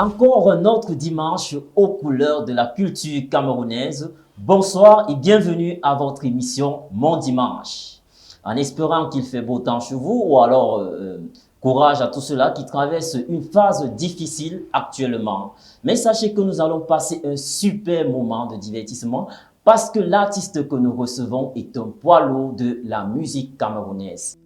Encore un autre dimanche aux couleurs de la culture camerounaise. Bonsoir et bienvenue à votre émission Mon Dimanche. En espérant qu'il fait beau temps chez vous ou alors courage à tous ceux-là qui traversent une phase difficile actuellement. Mais sachez que nous allons passer un super moment de divertissement parce que l'artiste que nous recevons est un poids lourd de la musique camerounaise.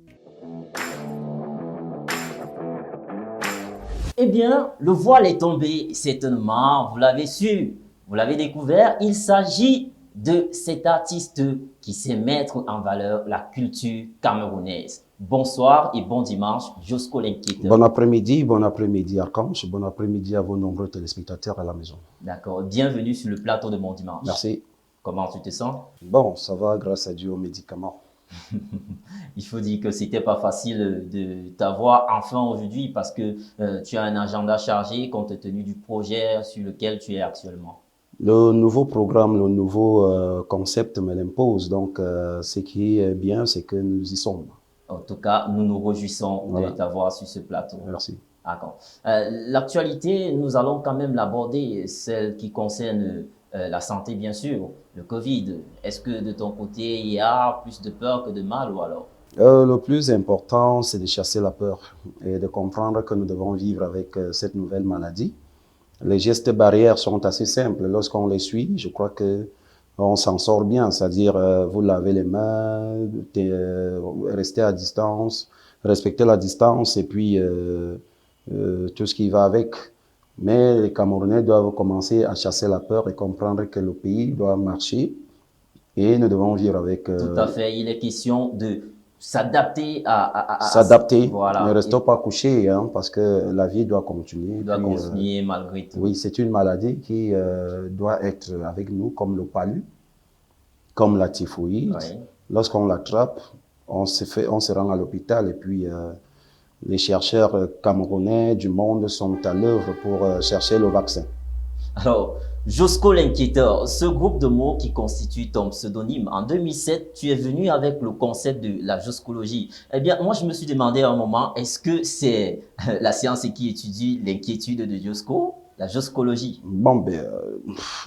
Eh bien, le voile est tombé, certainement, vous l'avez su, vous l'avez découvert, il s'agit de cet artiste qui sait mettre en valeur la culture camerounaise. Bonsoir et bon dimanche, Josco l'inquiéteur. Bon après-midi Archange, bon après-midi à vos nombreux téléspectateurs à la maison. D'accord, bienvenue sur le plateau de Mon Dimanche. Merci. Comment tu te sens? Bon, ça va grâce à Dieu aux médicaments. Il faut dire que c'était pas facile de t'avoir enfin aujourd'hui parce que tu as un agenda chargé compte tenu du projet sur lequel tu es actuellement. Le nouveau programme, le nouveau concept me l'impose. Donc, ce qui est bien, c'est que nous y sommes. En tout cas, nous nous réjouissons Voilà. de t'avoir sur ce plateau. Merci. D'accord. L'actualité, nous allons quand même l'aborder, celle qui concerne la santé, bien sûr, le Covid. Est-ce que de ton côté, il y a plus de peur que de mal ou alors? Le plus important, c'est de chasser la peur et de comprendre que nous devons vivre avec cette nouvelle maladie. Les gestes barrières sont assez simples. Lorsqu'on les suit, je crois que on s'en sort bien. C'est-à-dire, vous lavez les mains, restez à distance, respectez la distance et puis tout ce qui va avec. Mais les Camerounais doivent commencer à chasser la peur et comprendre que le pays doit marcher et nous devons vivre avec. Tout à fait. Il est question de s'adapter s'adapter. voilà. Ne restons pas couchés, hein, parce que la vie doit continuer. Il doit continuer malgré tout. Oui, c'est une maladie qui doit être avec nous, comme le palu, comme la typhoïde. Oui. Lorsqu'on l'attrape, on se rend à l'hôpital et puis les chercheurs camerounais du monde sont à l'œuvre pour chercher le vaccin. Alors, Josco l'inquiéteur, ce groupe de mots qui constitue ton pseudonyme, en 2007, tu es venu avec le concept de la joscologie. Eh bien, moi, je me suis demandé à un moment, est-ce que c'est la science qui étudie l'inquiétude de Josco, la joscologie? Bon, ben,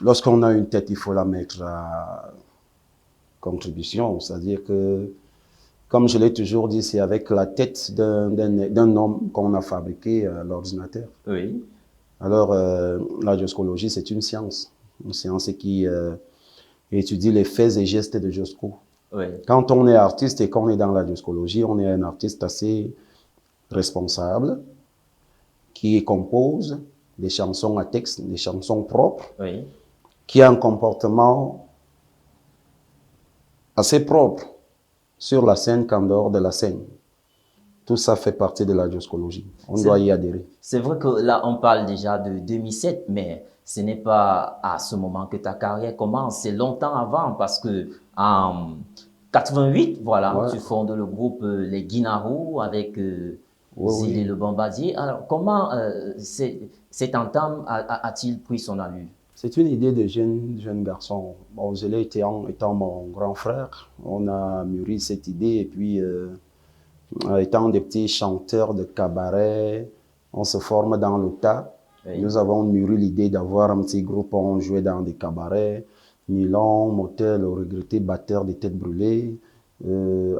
lorsqu'on a une tête, il faut la mettre à contribution. C'est-à-dire que, comme je l'ai toujours dit, c'est avec la tête d'un homme qu'on a fabriqué l'ordinateur. Oui. Alors, la joscologie, c'est une science qui étudie les faits et gestes de Josco. Oui. Quand on est artiste et qu'on est dans la joscologie, on est un artiste assez responsable, qui compose des chansons à texte, des chansons propres, Oui. qui a un comportement assez propre sur la scène qu'en dehors de la scène. Tout ça fait partie de la joscologie. On doit y adhérer. C'est vrai que là, on parle déjà de 2007, mais ce n'est pas à ce moment que ta carrière commence. C'est longtemps avant parce que en 88, voilà, Ouais. tu fondes le groupe Les Guinarous avec Oui. Le Bombardier. Alors, comment cet entame a-t-il pris son allure? C'est une idée de jeune garçon. Bon, je l'ai été étant mon grand frère. On a mûri cette idée et puis, étant des petits chanteurs de cabaret, on se forme dans le tas. Oui. Nous avons mûri l'idée d'avoir un petit groupe, on jouait dans des cabarets. Nilon, Motel, le regretté batteur des Têtes Brûlées,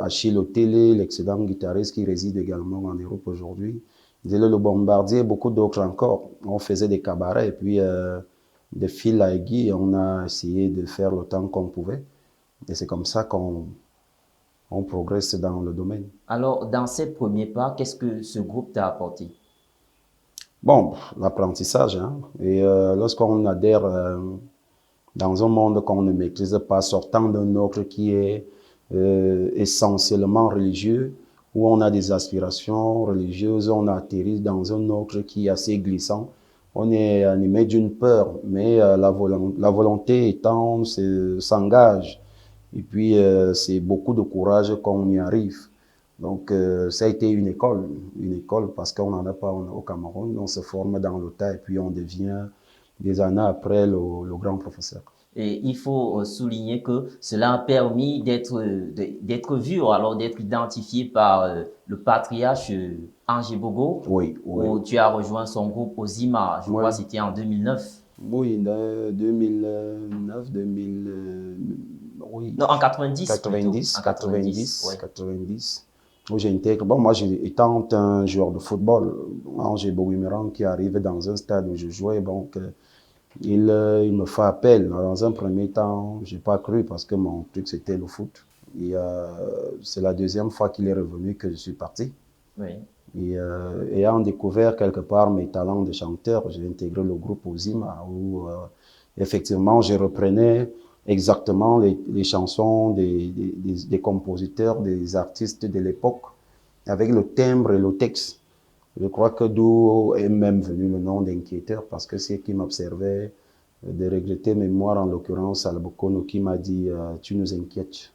Achille Otélé, l'excellent guitariste qui réside également en Europe aujourd'hui, Zélé le Bombardier, beaucoup d'autres encore. On faisait des cabarets et puis de fil à aiguille, on a essayé de faire le temps qu'on pouvait. Et c'est comme ça qu'on progresse dans le domaine. Alors, dans ces premiers pas, qu'est-ce que ce groupe t'a apporté? Bon, l'apprentissage, hein. Et lorsqu'on adhère dans un monde qu'on ne maîtrise pas, sortant d'un autre qui est essentiellement religieux, où on a des aspirations religieuses, on atterrit dans un autre qui est assez glissant. On est animé d'une peur, mais la volonté étant s'engage. Et puis, c'est beaucoup de courage qu'on y arrive. Donc, ça a été une école parce qu'on n'en a pas au Cameroun. On se forme dans le tas et puis on devient, des années après, le grand professeur. Et il faut souligner que cela a permis d'être vu, ou alors d'être identifié par le patriarche Angé Bogo, Oui, oui. où tu as rejoint son groupe Ozima, je crois Oui, que c'était en 2009. oui, de 2009, 2000, oui, Non, en 90 plutôt, 90, en 90, 90, ouais. 90, où j'intègre. Bon, moi, étant un joueur de football, Angers Bouimeran qui arrive dans un stade où je jouais, donc il me fait appel. Dans un premier temps, j'ai pas cru parce que mon truc c'était le foot. Et c'est la deuxième fois qu'il est revenu que je suis parti. Oui. Et ayant découvert quelque part mes talents de chanteur, j'ai intégré le groupe Ozima où effectivement je reprenais exactement les chansons des compositeurs, des artistes de l'époque, avec le timbre et le texte. Je crois que d'où est même venu le nom d'inquiéteur, parce que c'est qui m'observait de regretter mémoire, en l'occurrence Albokono, qui m'a dit tu nous inquiètes,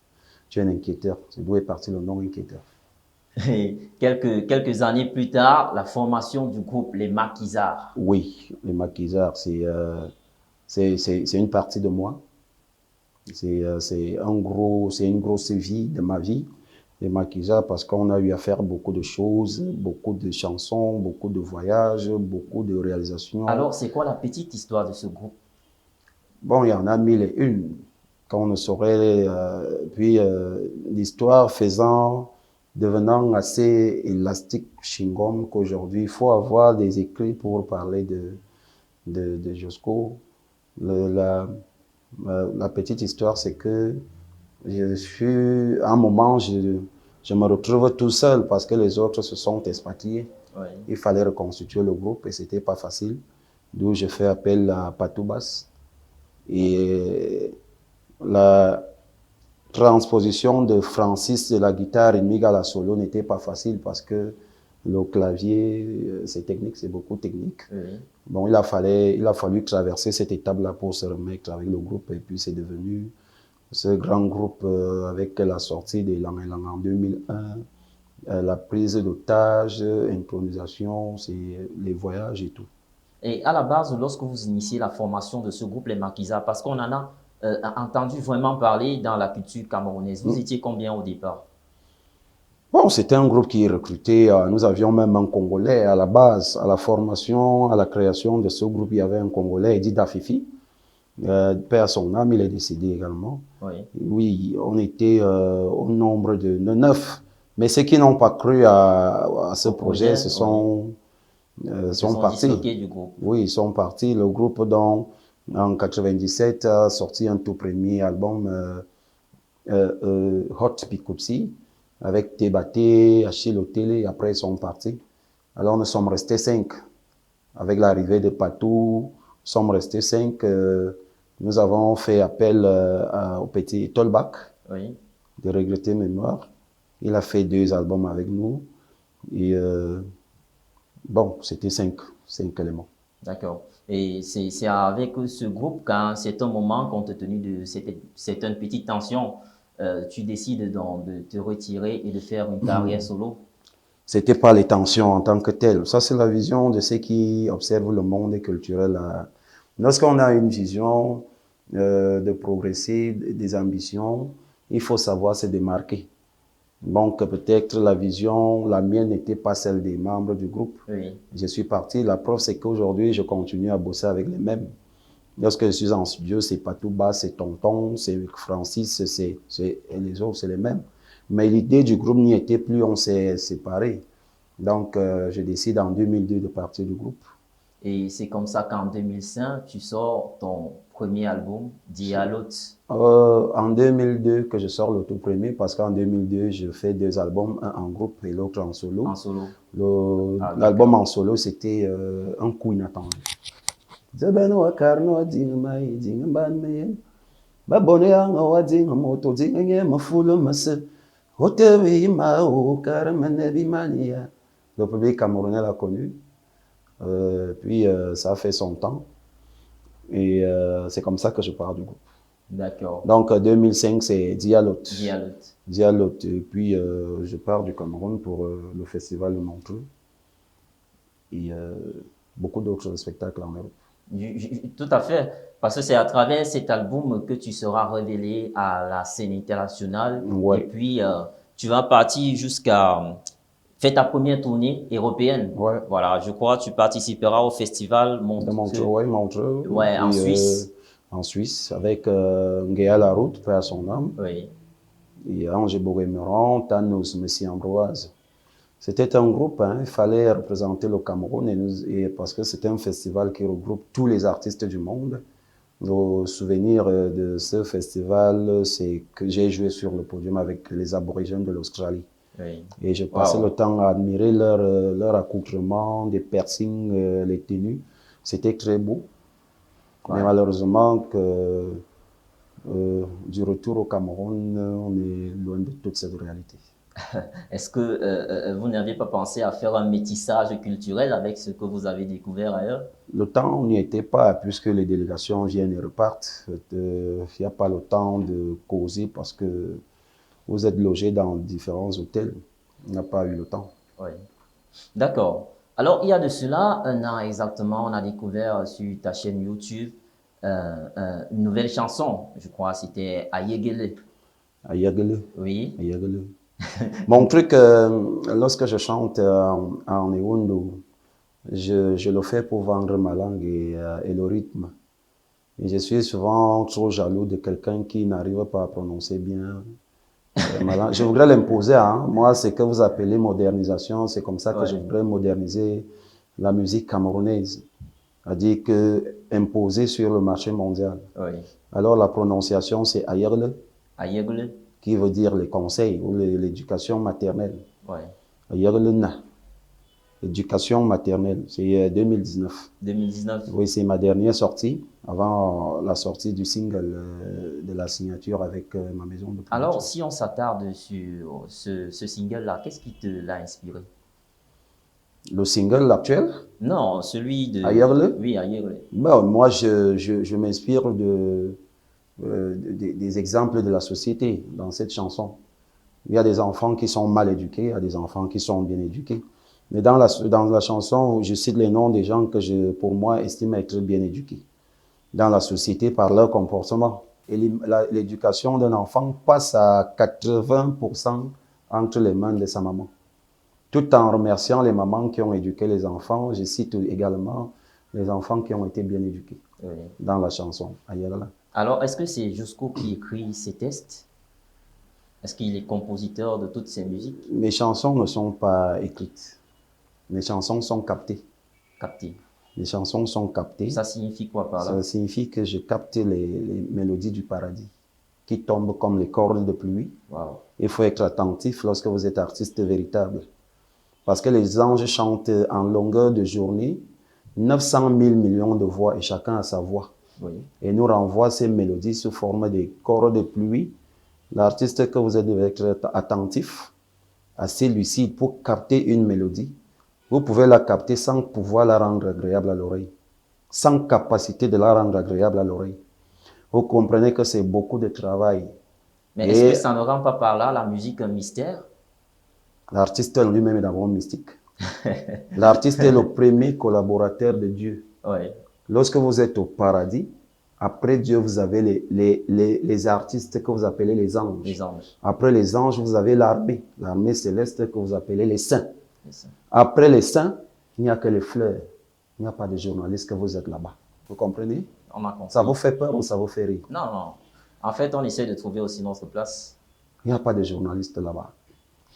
tu es un inquiéteur. C'est d'où est parti le nom inquiéteur. Et quelques années plus tard, la formation du groupe Les Maquisards. Oui, les maquisards, c'est une partie de moi. C'est une grosse vie de ma vie, les maquisards, parce qu'on a eu à faire beaucoup de choses, beaucoup de chansons, beaucoup de voyages, beaucoup de réalisations. Alors, c'est quoi la petite histoire de ce groupe? Bon, il y en a mille et une qu'on ne saurait. Puis l'histoire devenant assez élastique, chingom, qu'aujourd'hui il faut avoir des écrits pour parler de Josco. La petite histoire, c'est que à un moment, je me retrouve tout seul parce que les autres se sont expatriés. Oui. Il fallait reconstituer le groupe et c'était pas facile. D'où je fais appel à Patoubas. Et la transposition de Francis de la guitare rythmique à la solo n'était pas facile parce que le clavier, c'est technique, c'est beaucoup technique. Oui. Bon, il a fallu traverser cette étape-là pour se remettre avec le groupe et puis c'est devenu ce grand groupe avec la sortie des Lang Lang en 2001, la prise d'otages, intronisation, c'est les voyages et tout. Et à la base, lorsque vous initiez la formation de ce groupe, les Maquisards, parce qu'on en a entendu vraiment parler dans la culture camerounaise, vous étiez combien au départ? Bon, c'était un groupe qui recrutait, nous avions même un Congolais à la base, à la formation, à la création de ce groupe, il y avait un Congolais, Edith Dafifi, père son âme, il est décédé également. Oui. Oui, on était au nombre de 9, mais ceux qui n'ont pas cru à ce projet, Projet, oui. Se sont sont partis. disloqués du groupe. Oui, ils sont partis. Le groupe, dont, en 97, a sorti un tout premier album, Hot Picotsi, avec Tébate, Achille Otélé, après ils sont partis. Alors nous sommes restés 5. Avec l'arrivée de Patou, nous sommes restés 5. Nous avons fait appel au petit Tolbach, Oui. de regretter mémoire. Il a fait 2 albums avec nous. Et bon, c'était 5 éléments. D'accord. Et c'est avec ce groupe qu'à un certain moment, compte tenu de certaines petites tensions, tu décides donc de te retirer et de faire une carrière solo. C'était pas les tensions en tant que telles. Ça, c'est la vision de ceux qui observent le monde culturel. Lorsqu'on a une vision de progresser, des ambitions, il faut savoir se démarquer. Donc, peut-être la vision, la mienne n'était pas celle des membres du groupe. Oui. Je suis parti. La preuve, c'est qu'aujourd'hui, je continue à bosser avec les mêmes. Lorsque je suis en studio, c'est Patouba, c'est Tonton, c'est Francis, et les autres, c'est les mêmes. Mais l'idée du groupe n'y était plus, on s'est séparés. Donc, je décide en 2002 de partir du groupe. Et c'est comme ça qu'en 2005, tu sors ton premier album, Dialot. En 2002 que je sors le tout premier, parce qu'en 2002, je fais 2 albums, un en groupe et l'autre en solo. En solo. L'album en solo, c'était un coup inattendu. Le public camerounais l'a connu. Puis ça a fait son temps. Et c'est comme ça que je pars du groupe. D'accord. Donc 2005, c'est Dialot. Dialot. Dialot. Et puis je pars du Cameroun pour le festival de Montreux. Et beaucoup d'autres spectacles en Europe. Tout à fait. Parce que c'est à travers cet album que tu seras révélé à la scène internationale. Et Ouais, puis, tu vas partir jusqu'à faire ta première tournée européenne. ouais, Voilà, je crois que tu participeras au festival de Montreux, Montreux, ouais, Montreux, et ouais, en puis Suisse. en Suisse, avec Nguéa Laroute, paix à son âme, Oui, et Ange Borémeron, Thanos, Messie Ambroise. C'était un groupe, hein, il fallait représenter le Cameroun, et parce que c'était un festival qui regroupe tous les artistes du monde. Le souvenir de ce festival, c'est que j'ai joué sur le podium avec les aborigènes de l'Australie. oui. Et j'ai passé le Wow. temps à admirer leur accoutrement, des piercings, les tenues. C'était très beau. Mais Ouais. malheureusement, du retour au Cameroun, on est loin de toute cette réalité. Est-ce que vous n'aviez pas pensé à faire un métissage culturel avec ce que vous avez découvert ailleurs? Le temps n'y était pas, puisque les délégations viennent et repartent. Il n'y a pas le temps de causer parce que vous êtes logé dans différents hôtels. On n'a pas eu le temps. Oui. D'accord. Alors, il y a de cela un an exactement, on a découvert sur ta chaîne YouTube une nouvelle chanson. Je crois que c'était Ayegele. À Yagelé, Oui, à Yagelé. Mon truc, lorsque je chante en Ewondo, je le fais pour vendre ma langue et le rythme. Et je suis souvent trop jaloux de quelqu'un qui n'arrive pas à prononcer bien ma langue. Je voudrais l'imposer, hein. Moi, c'est que vous appelez modernisation, c'est comme ça que je ouais, voudrais moderniser la musique camerounaise. C'est-à-dire que imposer sur le marché mondial. oui. Alors la prononciation, c'est Ayerle, Ayegele, qui veut dire les conseils ou l'éducation maternelle. ouais. Ayerle na, éducation maternelle, c'est 2019. 2019. Oui, c'est ma dernière sortie, avant la sortie du single de la signature avec ma maison de Alors, production. si on s'attarde sur ce single-là, qu'est-ce qui te l'a inspiré? Le single actuel, Non, celui de... Ayerle, Oui, Ayegele. bon, moi je m'inspire des exemples de la société dans cette chanson. Il y a des enfants qui sont mal éduqués, il y a des enfants qui sont bien éduqués. Mais dans la chanson, je cite les noms des gens que pour moi, estime être bien éduqués dans la société par leur comportement. Et l'éducation d'un enfant passe à 80% entre les mains de sa maman. Tout en remerciant les mamans qui ont éduqué les enfants, je cite également les enfants qui ont été bien éduqués Oui. dans la chanson. Ayala. Alors, est-ce que c'est Jusco qui écrit ces textes? Est-ce qu'il est compositeur de toutes ces musiques? Mes chansons ne sont pas écrites. Mes chansons sont captées. Capté. Les chansons sont captées. Ça signifie quoi par là? Ça signifie que je capte les mélodies du paradis qui tombent comme les cordes de pluie. Wow. Il faut être attentif lorsque vous êtes artiste véritable. Parce que les anges chantent en longueur de journée 900 000 millions de voix et chacun a sa voix. Oui. Et nous renvoie ces mélodies sous forme de cordes de pluie. L'artiste que vous êtes devez être attentif, assez lucide pour capter une mélodie. Vous pouvez la capter sans pouvoir la rendre agréable à l'oreille, sans capacité de la rendre agréable à l'oreille. Vous comprenez que c'est beaucoup de travail. Mais est-ce que Et ça ne rend pas par là la musique un mystère? l'artiste lui-même est d'abord mystique. L'artiste est le premier collaborateur de Dieu. Oui. Lorsque vous êtes au paradis, après Dieu, vous avez les artistes que vous appelez les anges. Les anges. Après les anges, vous avez l'armée céleste que vous appelez les saints. C'est ça. Après les saints, il n'y a que les fleurs. Il n'y a pas de journalistes que vous êtes là-bas. Vous comprenez? On a compris. Ça vous fait peur ou ça vous fait rire? Non, non. En fait, on essaie de trouver aussi notre place. Il n'y a pas de journalistes là-bas.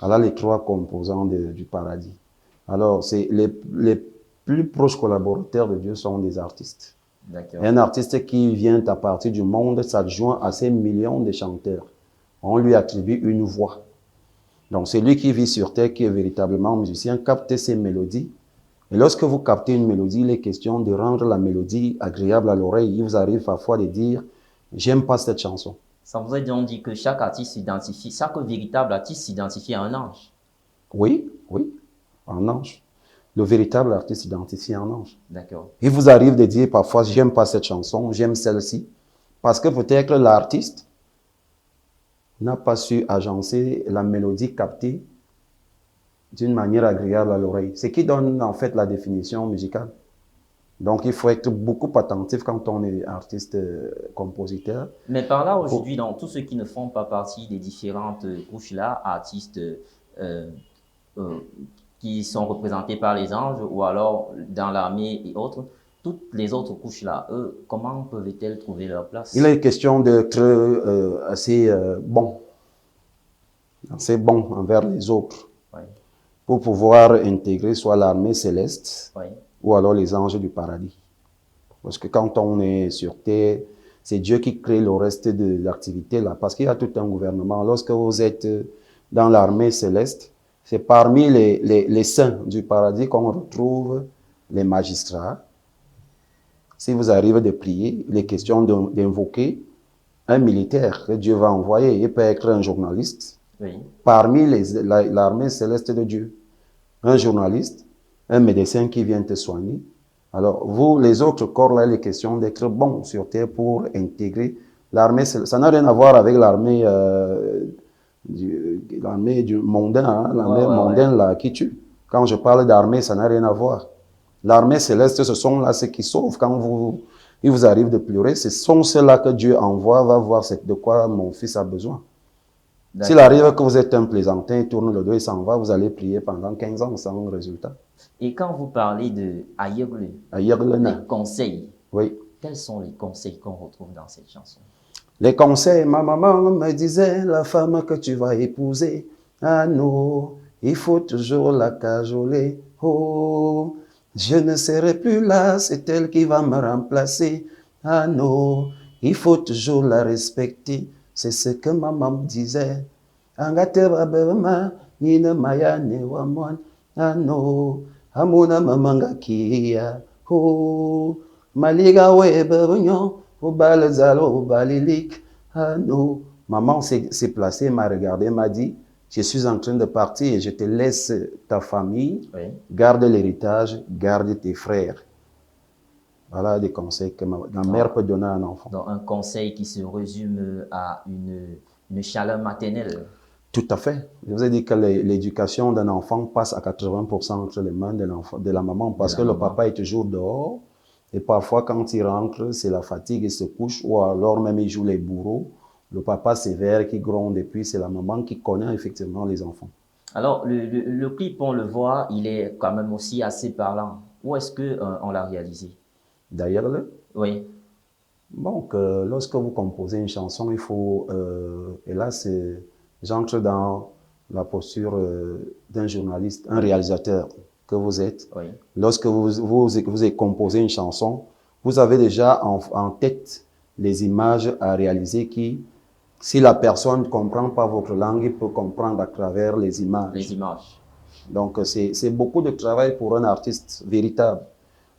Alors, les trois composants du paradis. Alors, les plus proches collaborateurs de Dieu sont des artistes. D'accord. Un artiste qui vient à partir du monde s'adjoint à ces millions de chanteurs. On lui attribue une voix. Donc, celui qui vit sur terre, qui est véritablement musicien, capte ces mélodies. Et lorsque vous captez une mélodie, il est question de rendre la mélodie agréable à l'oreille. Il vous arrive parfois de dire, j'aime pas cette chanson. Ça voudrait donc dire que chaque artiste s'identifie, chaque véritable artiste s'identifie à un ange. Oui, oui, un ange. Le véritable artiste s'identifie à un ange. D'accord. Il vous arrive de dire parfois, j'aime pas cette chanson, j'aime celle-ci. Parce que peut-être l'artiste n'a pas su agencer la mélodie captée d'une manière agréable à l'oreille. Ce qui donne en fait la définition musicale. Donc, il faut être beaucoup attentif quand on est artiste, compositeur. Mais par là, aujourd'hui, dans tous ceux qui ne font pas partie des différentes couches-là, artistes euh, euh, qui sont représentés par les anges ou alors dans l'armée et autres, toutes les autres couches-là, eux, comment peuvent-elles trouver leur place? Il est question d'être assez bon envers les autres Oui, pour pouvoir intégrer soit l'armée céleste oui, ou alors les anges du paradis. Parce que quand on est sur terre, c'est Dieu qui crée le reste de l'activité là, parce qu'il y a tout un gouvernement. Lorsque vous êtes dans l'armée céleste, c'est parmi les saints du paradis qu'on retrouve les magistrats. Si vous arrivez de prier, il est question d'invoquer un militaire que Dieu va envoyer. Il peut être un journaliste oui. parmi l'armée céleste de Dieu. Un journaliste, un médecin qui vient te soigner. Alors, vous, les autres corps, là, il est question d'être bon sur terre pour intégrer l'armée céleste. Ça n'a rien à voir avec l'armée du mondain, hein, l'armée mondaine là, qui tue. Quand je parle d'armée, ça n'a rien à voir. L'armée céleste, ce sont là ceux qui sauvent. Quand il vous arrive de pleurer, ce sont ceux-là que Dieu envoie, va voir de quoi mon fils a besoin. S'il arrive que vous êtes un plaisantin, il tourne le dos et s'en va, vous allez prier pendant 15 ans sans résultat. Et quand vous parlez de Ayegle, les conseils, oui. Quels sont les conseils qu'on retrouve dans cette chanson? Les conseils, ma maman me disait, la femme que tu vas épouser, ah non, il faut toujours la cajoler. Oh, je ne serai plus là, c'est elle qui va me remplacer. Ah non, il faut toujours la respecter. C'est ce que maman me disait. Angate babema, nina maya ne wamon. Ah non, amuna mamanga kia. Oh, maliga webebnyo, au balzalo, au balilik. Ah non, maman s'est placée, m'a regardé, m'a dit, je suis en train de partir et je te laisse ta famille, Oui. garde l'héritage, garde tes frères. Voilà des conseils que ma mère peut donner à un enfant. Donc un conseil qui se résume à une chaleur maternelle. Tout à fait. Je vous ai dit que l'éducation d'un enfant passe à 80% entre les mains de la maman parce que le papa est toujours dehors et parfois quand il rentre, c'est la fatigue, il se couche ou alors même il joue les bourreaux. Le papa sévère qui gronde et puis c'est la maman qui connaît effectivement les enfants. Alors le clip, on le voit, il est quand même aussi assez parlant. Où est-ce que on l'a réalisé? D'ailleurs, oui. Donc, lorsque vous composez une chanson, il faut, et là, j'entre dans la posture d'un journaliste, un réalisateur que vous êtes. Oui. Lorsque vous composez une chanson, vous avez déjà en tête les images à réaliser qui, si la personne ne comprend pas votre langue, il peut comprendre à travers les images. Les images. Donc, c'est beaucoup de travail pour un artiste véritable.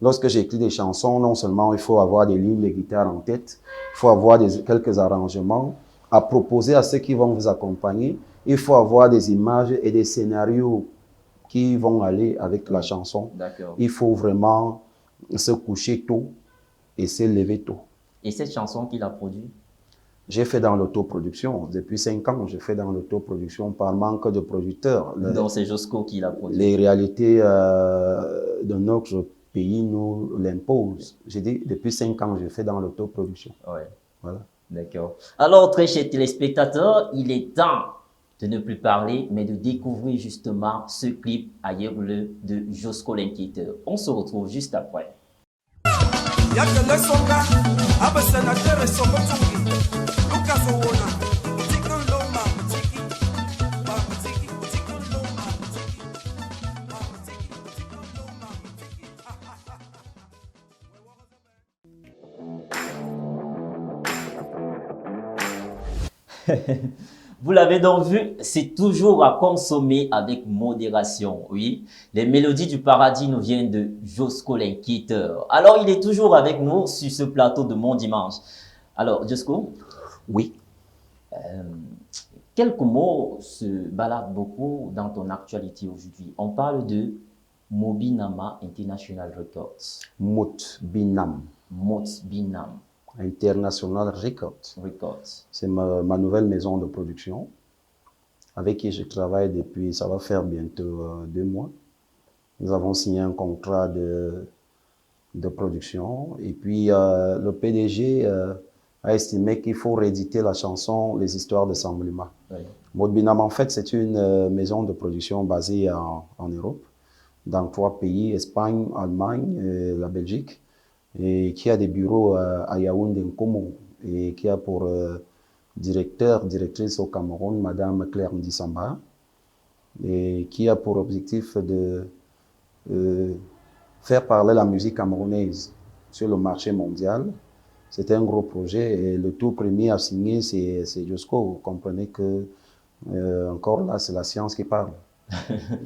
Lorsque j'écris des chansons, non seulement il faut avoir des lignes de guitare en tête, il faut avoir quelques arrangements à proposer à ceux qui vont vous accompagner. Il faut avoir des images et des scénarios qui vont aller avec la chanson. Il faut vraiment se coucher tôt et se lever tôt. Et cette chanson qu'il a produite? J'ai fait dans l'autoproduction. Depuis 5 ans, je fais dans l'autoproduction par manque de producteurs. Donc c'est Josco qui l'a produit. Les réalités de notre pays nous l'imposent. J'ai dit, depuis 5 ans, je fais dans l'autoproduction. Oui. Voilà. D'accord. Alors, très chers téléspectateurs, il est temps de ne plus parler, mais de découvrir justement ce clip Ayegle de Josco l'inquiéteur. On se retrouve juste après. Vous l'avez donc vu, c'est toujours à consommer avec modération, oui. Les mélodies du paradis nous viennent de Josco l'inquiéteur. Alors, il est toujours avec nous sur ce plateau de Mon Dimanche. Alors, Josco? Oui. Quelques mots se baladent beaucoup dans ton actualité aujourd'hui. On parle de Mobinama International Records. Motbinam. Motbinam. International Records. C'est ma nouvelle maison de production avec qui je travaille depuis, ça va faire bientôt 2 mois. Nous avons signé un contrat de production. Et puis, le PDG a estimé qu'il faut rééditer la chanson Les Histoires de Sambulima. Oui. Maud Binam, en fait, c'est une maison de production basée en Europe, dans 3 pays, Espagne, Allemagne et la Belgique, et qui a des bureaux à Yaoundé, Nkomo, et qui a pour directrice au Cameroun, Madame Claire Ndissamba, et qui a pour objectif de faire parler la musique camerounaise sur le marché mondial. C'était un gros projet et le tout premier à signer, c'est Josco. Vous comprenez que encore là, c'est la science qui parle.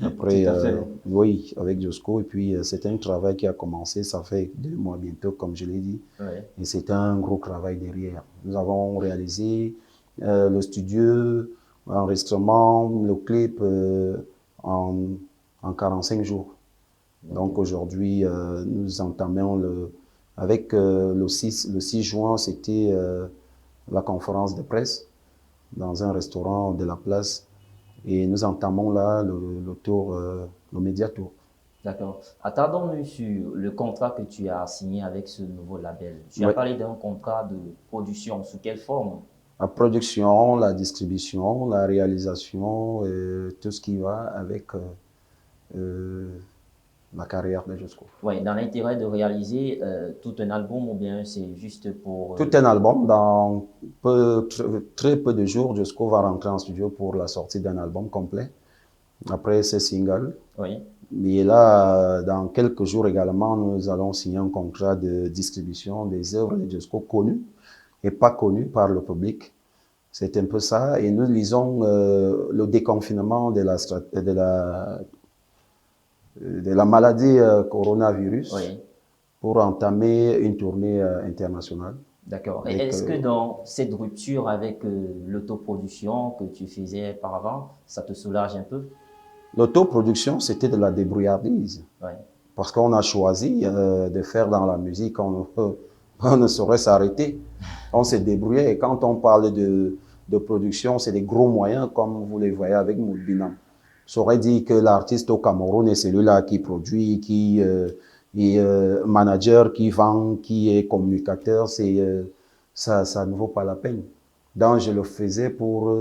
Après, Tout à fait. oui, avec Josco. Et puis, c'est un travail qui a commencé, ça fait 2 mois bientôt, comme je l'ai dit. Oui. Et c'est un gros travail derrière. Nous avons réalisé le studio, l'enregistrement, le clip en, en 45 jours. Donc aujourd'hui, nous entamons avec le 6 juin, c'était la conférence de presse dans un restaurant de la place. Et nous entamons là le tour, le média tour. D'accord. Attardons-nous sur le contrat que tu as signé avec ce nouveau label. Tu as Oui. parlé d'un contrat de production. Sous quelle forme? La production, la distribution, la réalisation, tout ce qui va avec la carrière de Josco. Oui, dans l'intérêt de réaliser tout un album ou bien c'est juste pour... Tout un album, dans très peu de jours, Josco va rentrer en studio pour la sortie d'un album complet. Après, c'est single. Oui. Mais là, dans quelques jours également, nous allons signer un contrat de distribution des œuvres de Josco connues et pas connues par le public. C'est un peu ça. Et nous lisons le déconfinement de la maladie coronavirus Oui. pour entamer une tournée internationale. D'accord. Et est-ce que dans cette rupture avec l'autoproduction que tu faisais auparavant, ça te soulage un peu? L'autoproduction, c'était de la débrouillardise. Oui. Parce qu'on a choisi de faire dans la musique, on ne saurait s'arrêter. On s'est débrouillé. Et quand on parle de production, c'est des gros moyens, comme vous les voyez avec Maud Binam. J'aurais dit que l'artiste au Cameroun est celui-là qui produit, qui est manager, qui vend, qui est communicateur. Ça ne vaut pas la peine. Donc, je le faisais pour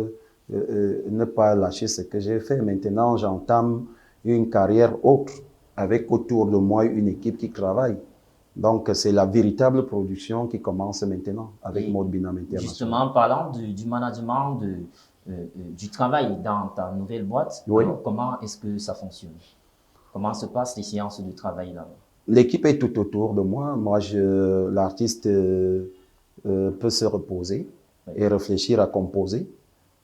ne pas lâcher ce que j'ai fait. Maintenant, j'entame une carrière autre, avec autour de moi une équipe qui travaille. Donc, c'est la véritable production qui commence maintenant avec Maud Binam International. Justement, en parlant du management du travail dans ta nouvelle boîte, oui. Alors, comment est-ce que ça fonctionne? Comment se passent les séances de travail là? L'équipe est tout autour de moi. Moi, l'artiste peut se reposer et réfléchir à composer.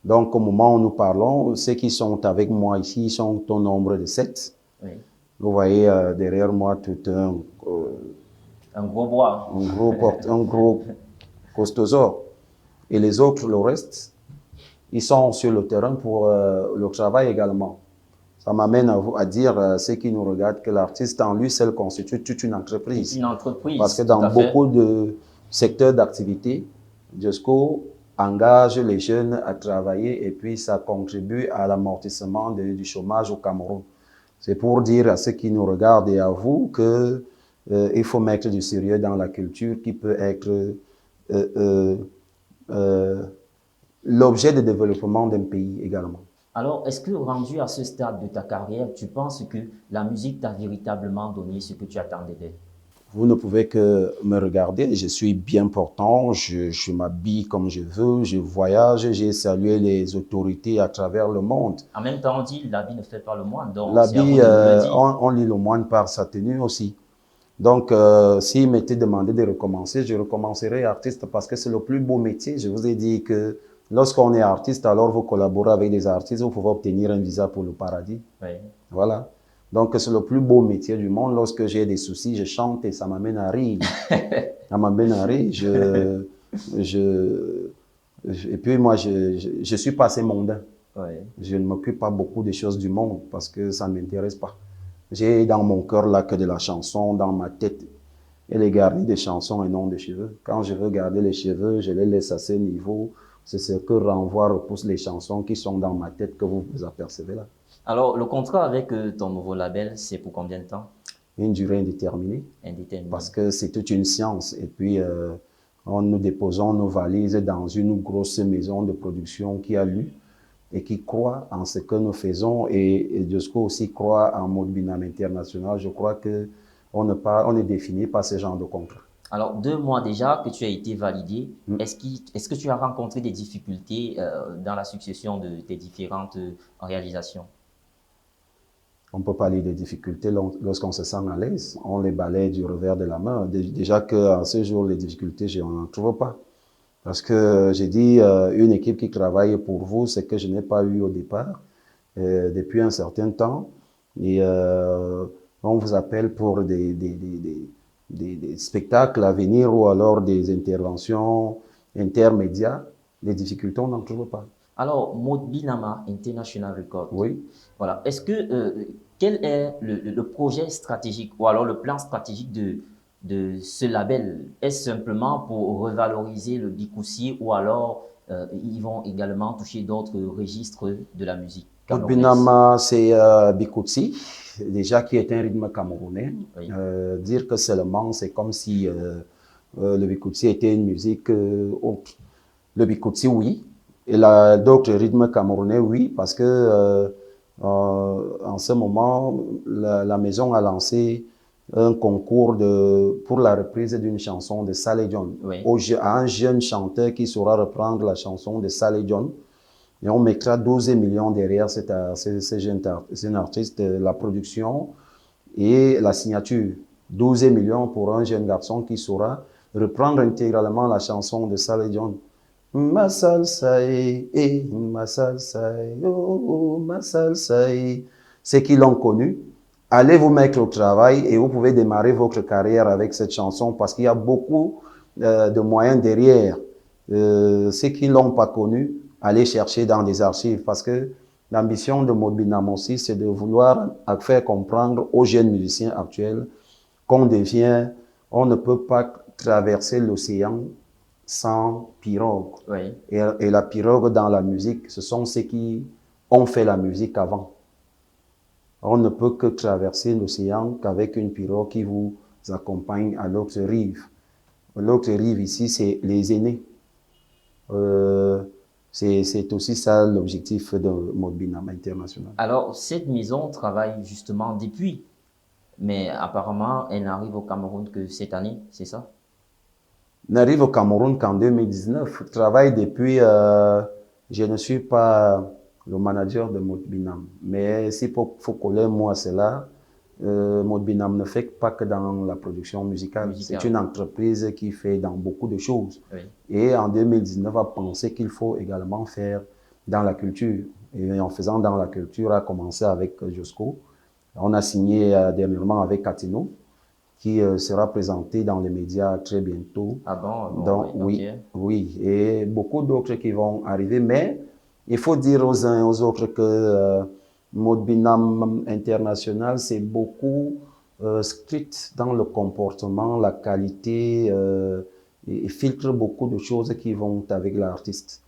Donc, au moment où nous parlons, ceux qui sont avec moi ici sont au nombre de 7. Oui. Vous voyez derrière moi tout un gros bois. Un gros costosaure. Et les autres, le reste, ils sont sur le terrain pour le travail également. Ça m'amène à dire, ceux qui nous regardent, que l'artiste en lui seul constitue toute une entreprise. Une entreprise. Parce que dans beaucoup de secteurs d'activité, Josco engage les jeunes à travailler et puis ça contribue à l'amortissement du chômage au Cameroun. C'est pour dire à ceux qui nous regardent et à vous que il faut mettre du sérieux dans la culture qui peut être l'objet de développement d'un pays également. Alors, est-ce que rendu à ce stade de ta carrière, tu penses que la musique t'a véritablement donné ce que tu attendais d'elle? Vous ne pouvez que me regarder, je suis bien portant, je m'habille comme je veux, je voyage, j'ai salué les autorités à travers le monde. En même temps, on dit l'habit ne fait pas le moine. L'habit, on lit le moine par sa tenue aussi. Donc, s'il m'était demandé de recommencer, je recommencerai artiste parce que c'est le plus beau métier. Je vous ai dit que lorsqu'on est artiste, alors vous collaborez avec des artistes, vous pouvez obtenir un visa pour le paradis. Oui. Voilà. Donc, c'est le plus beau métier du monde. Lorsque j'ai des soucis, je chante et ça m'amène à rire. Ça m'amène à rire. Et puis, moi, je suis passé mondain. Oui. Je ne m'occupe pas beaucoup des choses du monde parce que ça ne m'intéresse pas. J'ai dans mon cœur là que de la chanson, dans ma tête. Elle est garnie des chansons et non des cheveux. Quand je veux garder les cheveux, je les laisse à ce niveau. C'est ce que repousse les chansons qui sont dans ma tête que vous apercevez là. Alors, le contrat avec ton nouveau label, c'est pour combien de temps? une durée indéterminée. Indéterminé. Parce que c'est toute une science. Et puis, nous déposons nos valises dans une grosse maison de production qui a lu et qui croit en ce que nous faisons. Et Diosco aussi croit en Mode Binam International. Je crois qu'on ne définit pas ce genre de contrat. Alors, 2 mois déjà que tu as été validé, est-ce que tu as rencontré des difficultés dans la succession de tes différentes réalisations? On peut parler des difficultés lorsqu'on se sent à l'aise. On les balaye du revers de la main. Déjà qu'à ce jour, les difficultés, je n'en trouve pas. Parce que j'ai dit, une équipe qui travaille pour vous, c'est que je n'ai pas eu au départ, depuis un certain temps. Et on vous appelle pour des spectacles à venir ou alors des interventions intermédiaires. Les difficultés, on n'en trouve pas. Alors, Mode Binama International Record. Oui. Voilà. Est-ce que, quel est le projet stratégique ou alors le plan stratégique de ce label? Est-ce simplement pour revaloriser le bikoussier ou alors ils vont également toucher d'autres registres de la musique Mode Binama, c'est Bikoutsi, déjà qui est un rythme camerounais. Oui. Dire que seulement, c'est comme si le Bikoutsi était une musique autre. Le Bikoutsi, oui. Et d'autres rythmes camerounais, oui, parce que en ce moment, la maison a lancé un concours pour la reprise d'une chanson de Saleh John. Oui. À un jeune chanteur qui saura reprendre la chanson de Saleh John. Et on mettra 12 millions derrière ce jeune artiste, la production et la signature. 12 millions pour un jeune garçon qui saura reprendre intégralement la chanson de Saleh John. Ma salsa, ma salsa, oh, ma salsa. Ceux qui l'ont connu, allez vous mettre au travail et vous pouvez démarrer votre carrière avec cette chanson parce qu'il y a beaucoup de moyens derrière. Ceux qui ne l'ont pas connu, allez chercher dans des archives parce que l'ambition de Mode Binam aussi, c'est de vouloir faire comprendre aux jeunes musiciens actuels qu'on on ne peut pas traverser l'océan sans pirogue. Oui. Et la pirogue dans la musique, ce sont ceux qui ont fait la musique avant. On ne peut que traverser l'océan qu'avec une pirogue qui vous accompagne à l'autre rive. L'autre rive ici, c'est les aînés. C'est aussi ça l'objectif de Mode Binam International. Alors, cette maison travaille justement depuis, mais apparemment, elle n'arrive au Cameroun que cette année, c'est ça? N'arrive au Cameroun qu'en 2019. Travaille depuis, je ne suis pas le manager de Mode Binam, mais si faut coller moi cela, Mode Binam ne fait pas que dans la production musicale. C'est une entreprise qui fait dans beaucoup de choses. Oui. Et en 2019, a pensé qu'il faut également faire dans la culture. Et en faisant dans la culture, a commencé avec Josco. On a signé dernièrement avec Catino, qui sera présenté dans les médias très bientôt. Ah bon? Donc, oui, okay. Oui, et beaucoup d'autres qui vont arriver, mais il faut dire aux uns et aux autres que Mode Binam International, c'est beaucoup strict dans le comportement, la qualité, et filtre beaucoup de choses qui vont avec l'artiste.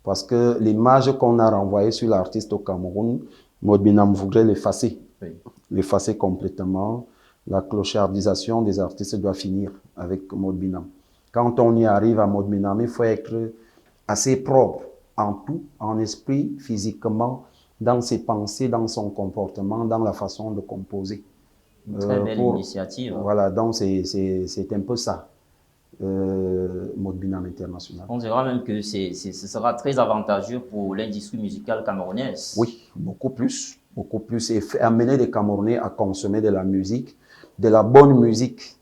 Parce que l'image qu'on a renvoyée sur l'artiste au Cameroun, Mode Binam voudrait l'effacer, oui. L'effacer complètement. La clochardisation des artistes doit finir avec Mode Binam. Quand on y arrive à Mode Binam, il faut être assez propre en tout, en esprit, physiquement, dans ses pensées, dans son comportement, dans la façon de composer. Une très belle initiative. Voilà, donc c'est un peu ça, Mode Binam International. On dira même que ce sera très avantageux pour l'industrie musicale camerounaise. Oui, beaucoup plus. Beaucoup plus. Et amener les Camerounais à consommer de la musique, de la bonne musique,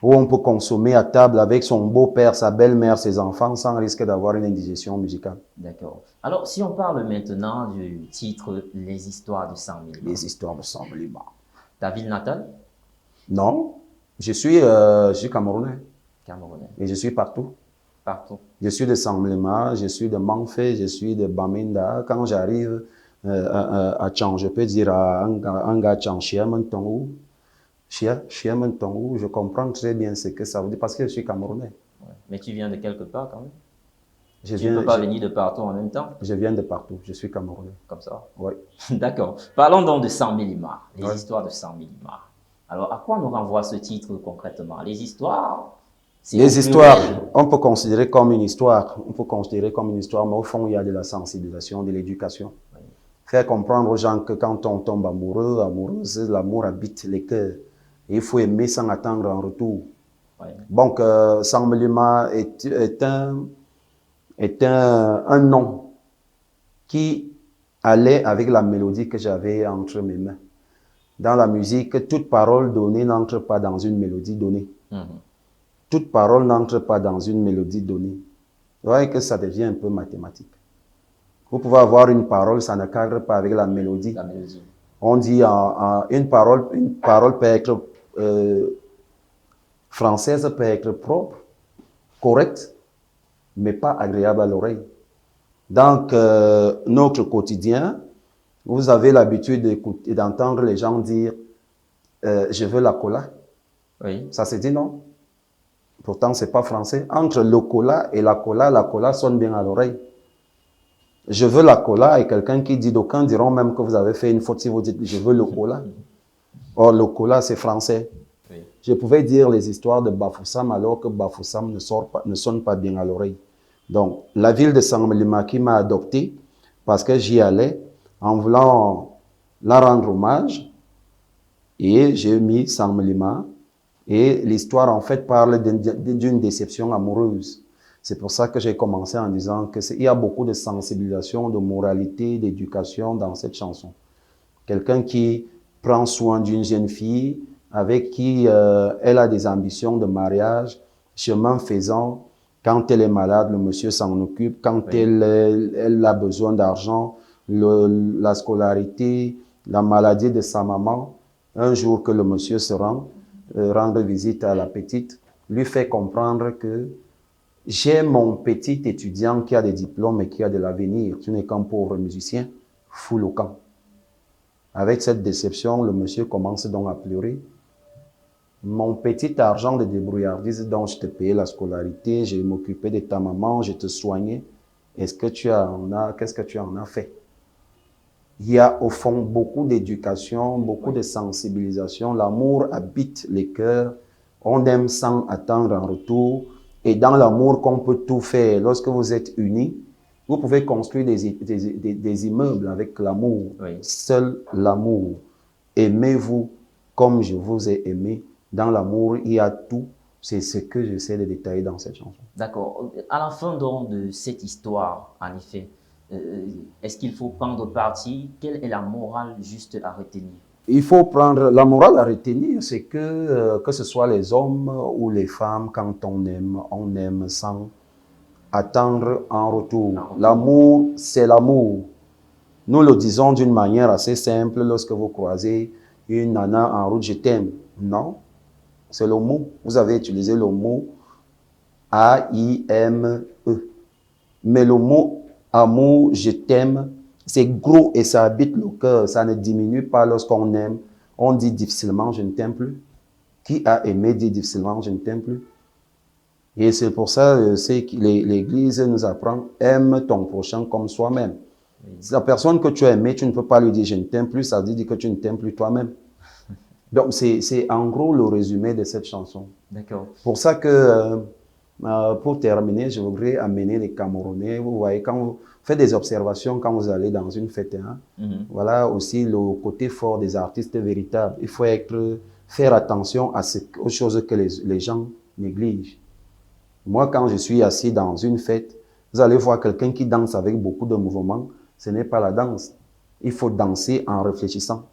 où on peut consommer à table avec son beau-père, sa belle-mère, ses enfants, sans risque d'avoir une indigestion musicale. D'accord. Alors, si on parle maintenant du titre « Les histoires de 100 000 ». Les histoires de 100 000 ⁇ Ta ville natale? Non, je suis Camerounais. Camerounais. Et je suis partout. Partout. Je suis de Samblema, je suis de Manfé, je suis de Bamenda. Quand j'arrive à Tchang, je peux dire à un gars Tchang, je comprends très bien ce que ça veut dire parce que je suis Camerounais. Ouais. Mais tu viens de quelque part quand même? Tu ne peux pas venir de partout en même temps? Je viens de partout, je suis Camerounais. Comme ça? Oui. D'accord. Parlons donc de 100 000 ⁇ les histoires de 100 000 ⁇ Alors, à quoi nous renvoie ce titre concrètement? Les histoires? Les histoires, on peut considérer comme une histoire. On peut considérer comme une histoire, mais au fond, il y a de la sensibilisation, de l'éducation. Oui. Faire comprendre aux gens que quand on tombe amoureux, amoureuse, l'amour habite les cœurs. Et il faut aimer sans attendre en retour. Oui. Donc, Sangmelima est un nom qui allait avec la mélodie que j'avais entre mes mains. Dans la musique, toute parole donnée n'entre pas dans une mélodie donnée. Toute parole n'entre pas dans une mélodie donnée. Vous voyez que ça devient un peu mathématique. Vous pouvez avoir une parole, ça ne cadre pas avec la mélodie. On dit une parole peut être française, peut être propre, correcte, mais pas agréable à l'oreille. Donc, notre quotidien, vous avez l'habitude d'entendre les gens dire je veux la cola. Oui. Ça se dit non? Pourtant, c'est pas français. Entre le cola et la cola sonne bien à l'oreille. Je veux la cola et quelqu'un qui dit, d'aucuns diront même que vous avez fait une faute si vous dites je veux le cola. Or, le cola, c'est français. Oui. Je pouvais dire les histoires de Bafoussam alors que Bafoussam ne sonne pas bien à l'oreille. Donc, la ville de Sangmelima qui m'a adopté parce que j'y allais en voulant la rendre hommage et j'ai mis Sangmelima. Et l'histoire, en fait, parle d'une déception amoureuse. C'est pour ça que j'ai commencé en disant qu'il y a beaucoup de sensibilisation, de moralité, d'éducation dans cette chanson. Quelqu'un qui prend soin d'une jeune fille avec qui elle a des ambitions de mariage, chemin faisant, quand elle est malade, le monsieur s'en occupe, quand oui. elle a besoin d'argent, la scolarité, la maladie de sa maman, un jour que le monsieur se rendre visite à la petite, lui fait comprendre que j'ai mon petit étudiant qui a des diplômes et qui a de l'avenir. Tu n'es qu'un pauvre musicien, fous le camp. Avec cette déception, le monsieur commence donc à pleurer. Mon petit argent de débrouillardise dont je te payais la scolarité, je m'occupais de ta maman, je te soignais. Qu'est-ce que tu en as fait? Il y a au fond beaucoup d'éducation, beaucoup de sensibilisation. L'amour habite les cœurs. On aime sans attendre en retour. Et dans l'amour qu'on peut tout faire, lorsque vous êtes unis, vous pouvez construire des immeubles avec l'amour. Oui. Seul l'amour. Aimez-vous comme je vous ai aimé. Dans l'amour, il y a tout. C'est ce que j'essaie de détailler dans cette chanson. D'accord. À la fin donc de cette histoire, en effet, est-ce qu'il faut prendre parti? Quelle est la morale juste à retenir? Il faut prendre la morale à retenir, c'est que ce soit les hommes ou les femmes, quand on aime sans attendre en retour. L'amour, c'est l'amour. Nous le disons d'une manière assez simple lorsque vous croisez une nana en route, je t'aime. Non, c'est le mot. Vous avez utilisé le mot A-I-M-E. Mais le mot amour, je t'aime, c'est gros et ça habite le cœur. Ça ne diminue pas lorsqu'on aime. On dit difficilement, je ne t'aime plus. Qui a aimé dit difficilement, je ne t'aime plus. Et c'est pour ça que l'Église nous apprend, aime ton prochain comme soi-même. La personne que tu as aimée, tu ne peux pas lui dire je ne t'aime plus, ça dit que tu ne t'aimes plus toi-même. Donc c'est en gros le résumé de cette chanson. D'accord. Pour ça que... pour terminer, je voudrais amener les Camerounais. Vous voyez, quand vous faites des observations, quand vous allez dans une fête, hein, voilà aussi le côté fort des artistes véritables. Il faut faire attention aux choses que les gens négligent. Moi, quand je suis assis dans une fête, vous allez voir quelqu'un qui danse avec beaucoup de mouvements. Ce n'est pas la danse. Il faut danser en réfléchissant.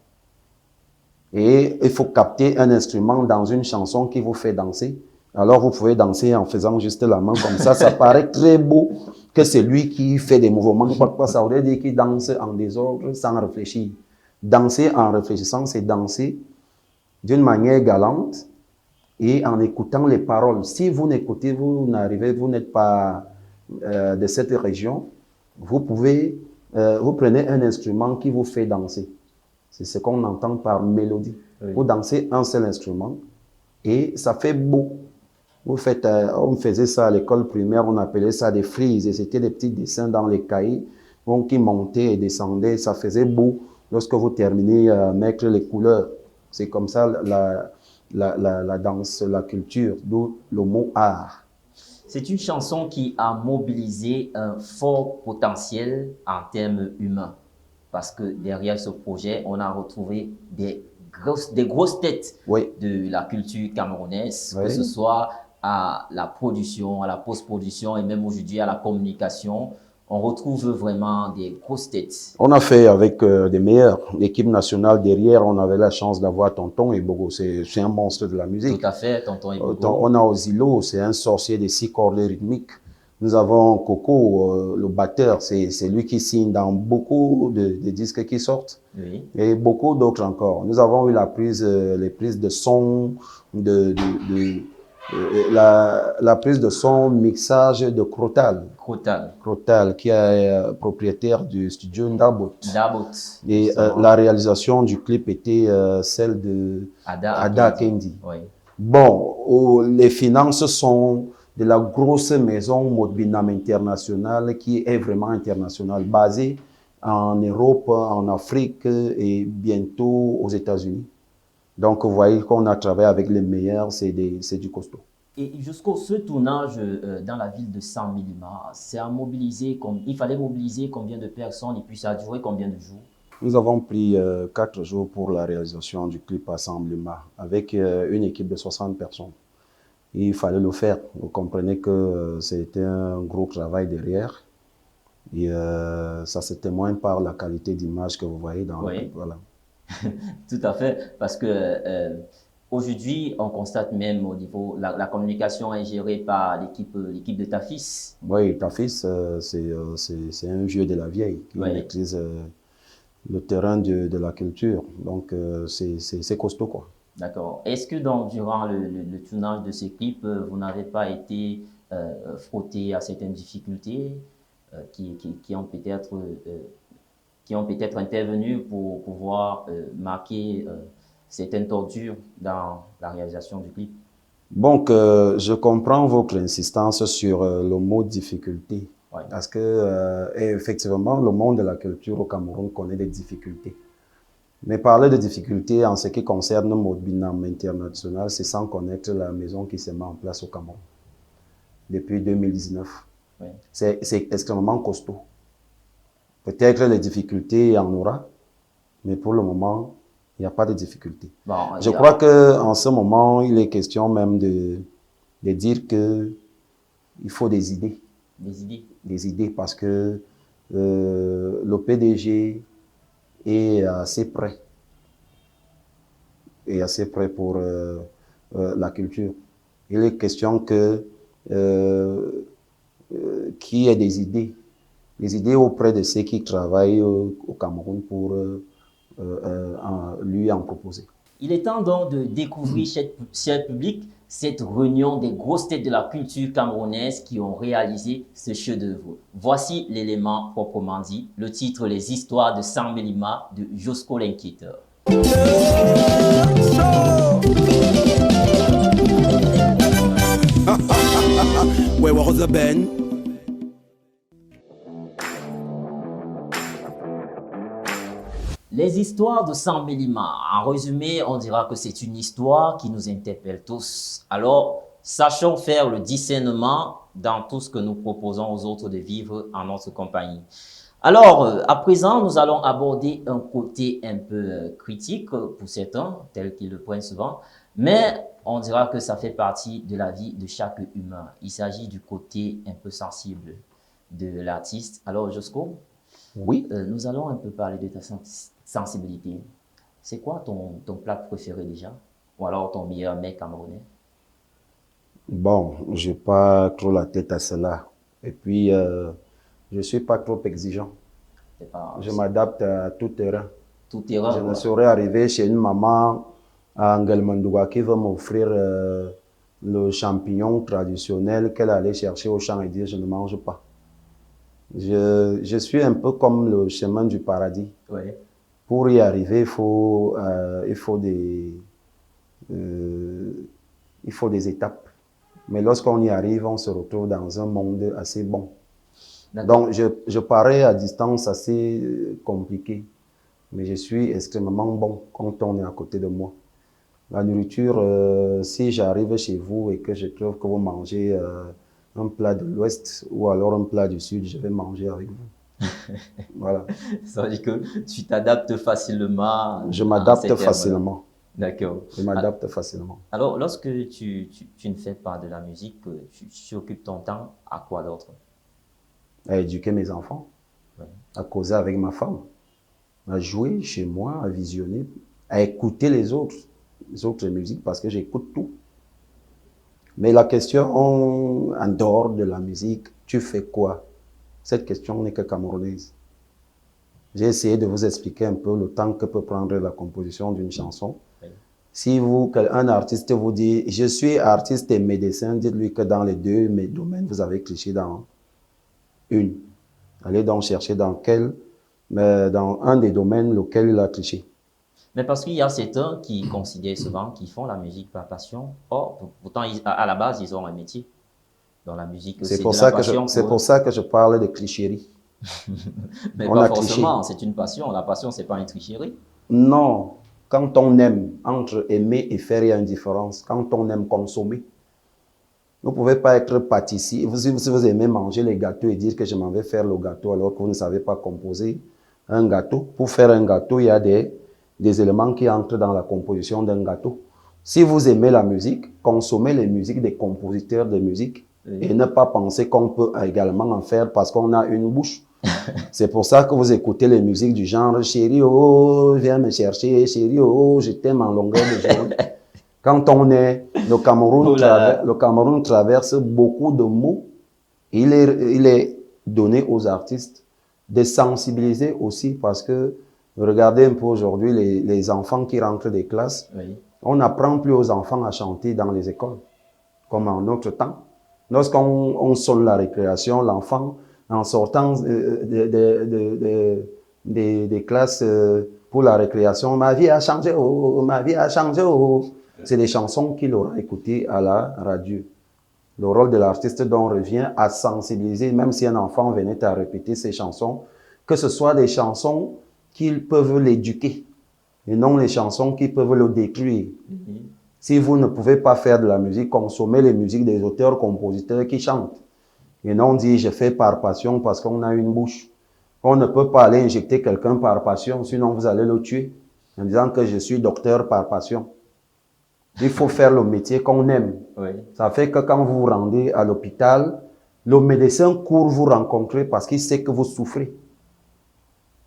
Et il faut capter un instrument dans une chanson qui vous fait danser. Alors, vous pouvez danser en faisant juste la main comme ça. Ça paraît très beau que c'est lui qui fait des mouvements. Pourquoi ça voudrait dire qu'il danse en désordre sans réfléchir. Danser en réfléchissant, c'est danser d'une manière galante et en écoutant les paroles. Si vous n'écoutez, vous n'êtes pas de cette région, vous prenez un instrument qui vous fait danser. C'est ce qu'on entend par mélodie. Oui. Vous dansez un seul instrument et ça fait beau. On faisait ça à l'école primaire, on appelait ça des frises, et c'était des petits dessins dans les cahiers, qui montaient et descendaient, ça faisait beau lorsque vous terminez à mettre les couleurs. C'est comme ça la danse, la culture, d'où le mot art. C'est une chanson qui a mobilisé un fort potentiel en termes humains. Parce que derrière ce projet, on a retrouvé des grosses têtes Oui, de la culture camerounaise, que ce oui. soit à la production, à la post-production et même aujourd'hui à la communication. On retrouve vraiment des grosses têtes. On a fait avec des meilleurs. L'équipe nationale derrière, on avait la chance d'avoir Tonton et Bogo. C'est un monstre de la Tout musique. à fait, Tonton Ibogo. On a Ozilo, c'est un sorcier des 6 cordes rythmiques. Nous avons Coco, le batteur, c'est lui qui signe dans beaucoup de disques qui sortent. Oui. Et beaucoup d'autres encore. Nous avons eu les prises de son, la prise de son, mixage de Crotal. Crotal. Crotal, qui est propriétaire du studio Ndabot. Ndabot. Et la réalisation du clip était celle de Ada Kendi. Oui. Bon, les finances sont de la grosse maison Modbinam International qui est vraiment internationale, basée en Europe, en Afrique et bientôt aux États-Unis. Donc, vous voyez qu'on a travaillé avec les meilleurs, c'est du costaud. Et jusqu'au ce tournage dans la ville de San Milima, il fallait mobiliser combien de personnes et puis ça a duré combien de jours? Nous avons pris 4 jours pour la réalisation du clip à San Milima avec une équipe de 60 personnes. Et il fallait le faire. Vous comprenez que c'était un gros travail derrière. Et ça se témoigne par la qualité d'image que vous voyez dans le clip. Voilà. Tout à fait, parce que aujourd'hui, on constate même au niveau, la communication est gérée par l'équipe de Tafis. Oui, Tafis, c'est un vieux de la vieille qui maîtrise le terrain de la culture. Donc, c'est costaud, quoi. D'accord. Est-ce que durant le tournage de ces clips, vous n'avez pas été frotté à certaines difficultés qui ont peut-être intervenu pour pouvoir marquer certaines tortures dans la réalisation du clip? Donc, je comprends votre insistance sur le mot difficulté. Ouais. Parce que, effectivement, le monde de la culture au Cameroun connaît des difficultés. Mais parler de difficultés en ce qui concerne Modbinam International, c'est sans connaître la maison qui s'est mise en place au Cameroun depuis 2019. Ouais. C'est extrêmement costaud. Peut-être les difficultés, il y en aura, mais pour le moment, il n'y a pas de difficultés. Bon, je crois qu'en ce moment, il est question même de dire qu'il faut des idées. Des idées? Des idées, parce que le PDG est assez prêt. Et assez prêt pour la culture. Il est question que qu'il y ait des idées auprès de ceux qui travaillent au Cameroun pour lui en proposer. Il est temps donc de découvrir, cher public, cette réunion des grosses têtes de la culture camerounaise qui ont réalisé ce chef-d'œuvre. Voici l'élément proprement dit, le titre Les histoires de San Milima de Josco l'Inquieteur. Les histoires de San Milima. En résumé, on dira que c'est une histoire qui nous interpelle tous. Alors, sachons faire le discernement dans tout ce que nous proposons aux autres de vivre en notre compagnie. Alors, à présent, nous allons aborder un côté un peu critique pour certains, tel qu'ils le prennent souvent, mais on dira que ça fait partie de la vie de chaque humain. Il s'agit du côté un peu sensible de l'artiste. Alors, Josco, oui, nous allons un peu parler de ta sensibilité. C'est quoi ton plat préféré déjà? Ou alors ton meilleur mec camerounais? Bon, je n'ai pas trop la tête à cela. Et puis, je ne suis pas trop exigeant. Je m'adapte à tout terrain. Tout terrain. Je ne saurais arriver chez une maman à Angelmandouga qui va m'offrir le champignon traditionnel qu'elle allait chercher au champ et dire je ne mange pas. Je suis un peu comme le chemin du paradis. Oui. Pour y arriver, il faut des étapes. Mais lorsqu'on y arrive, on se retrouve dans un monde assez bon. Donc, je parais à distance assez compliqué, mais je suis extrêmement bon quand on est à côté de moi. La nourriture, si j'arrive chez vous et que je trouve que vous mangez un plat de l'Ouest ou alors un plat du Sud, je vais manger avec vous. Voilà. Ça veut dire que tu t'adaptes facilement Je à ces m'adapte termes-là. facilement. D'accord. Je m'adapte facilement. Alors, lorsque tu ne fais pas de la musique, tu occupes ton temps à quoi d'autre? À éduquer mes enfants, Ouais. à causer avec ma femme, à jouer chez moi, à visionner, à écouter les autres musiques parce que j'écoute tout. Mais la question, en dehors de la musique, tu fais quoi? Cette question n'est que camerounaise. J'ai essayé de vous expliquer un peu le temps que peut prendre la composition d'une chanson. Oui. Si un artiste vous dit « Je suis artiste et médecin », dites-lui que dans les deux domaines, vous avez cliché dans une. Allez donc chercher dans un des domaines lequel il a cliché. Mais parce qu'il y a certains qui considèrent souvent qu'ils font la musique par passion. Or, pourtant, à la base, ils ont un métier. Dans la musique, C'est c'est pour de la ça que passion c'est pour pour eux. ça que je parle de clichérie. Mais On pas a cliché. forcément, c'est une passion. La passion, c'est pas une tricherie. Non, quand on aime, entre aimer et faire, il y a une différence. Quand on aime consommer, vous ne pouvez pas être pâtissier. Si vous aimez manger les gâteaux et dire que je m'en vais faire le gâteau alors que vous ne savez pas composer un gâteau. Pour faire un gâteau, il y a des éléments qui entrent dans la composition d'un gâteau. Si vous aimez la musique, consommez les musiques des compositeurs de musique et ne pas penser qu'on peut également en faire parce qu'on a une bouche. C'est pour ça que vous écoutez les musiques du genre « Chérie, oh, viens me chercher, chérie, oh, je t'aime en longueur de journée ». Quand Oh là là. le Cameroun traverse beaucoup de mots. Il est donné aux artistes de sensibiliser aussi parce que regardez un peu aujourd'hui les enfants qui rentrent des classes. Oui. On n'apprend plus aux enfants à chanter dans les écoles, comme en notre temps. Lorsqu'on sonne la récréation, l'enfant, en sortant des classes pour la récréation, ma vie a changé, oh, ma vie a changé, oh. C'est des chansons qu'il aura écoutées à la radio. Le rôle de l'artiste donc revient à sensibiliser, même si un enfant venait à répéter ces chansons, que ce soit des chansons qui peuvent l'éduquer et non les chansons qui peuvent le détruire. Si vous ne pouvez pas faire de la musique, consommez les musiques des auteurs-compositeurs qui chantent. Et non dit, je fais par passion parce qu'on a une bouche. On ne peut pas aller injecter quelqu'un par passion, sinon vous allez le tuer en disant que je suis docteur par passion. Il faut faire le métier qu'on aime. Oui. Ça fait que quand vous vous rendez à l'hôpital, le médecin court vous rencontrer parce qu'il sait que vous souffrez.